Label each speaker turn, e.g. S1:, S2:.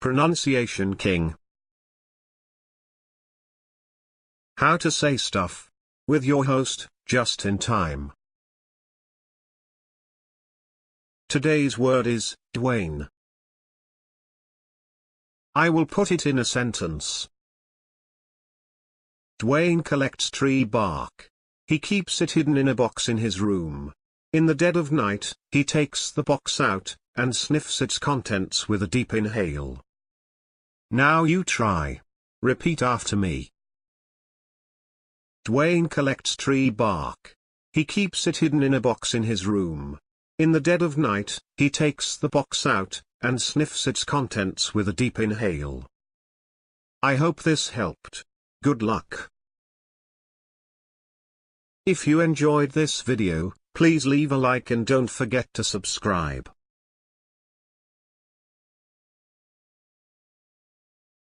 S1: Pronunciation King. How to say stuff. With your host, Just in Time. Today's word is Duane. I will put it in a sentence. Duane collects tree bark. He keeps it hidden in a box in his room. In the dead of night, he takes the box out, and sniffs its contents with a deep inhale. Now you try. Repeat after me. Duane collects tree bark. He keeps it hidden in a box in his room. In the dead of night, he takes the box out, and sniffs its contents with a deep inhale. I hope this helped. Good luck. If you enjoyed this video, please leave a like and don't forget to subscribe.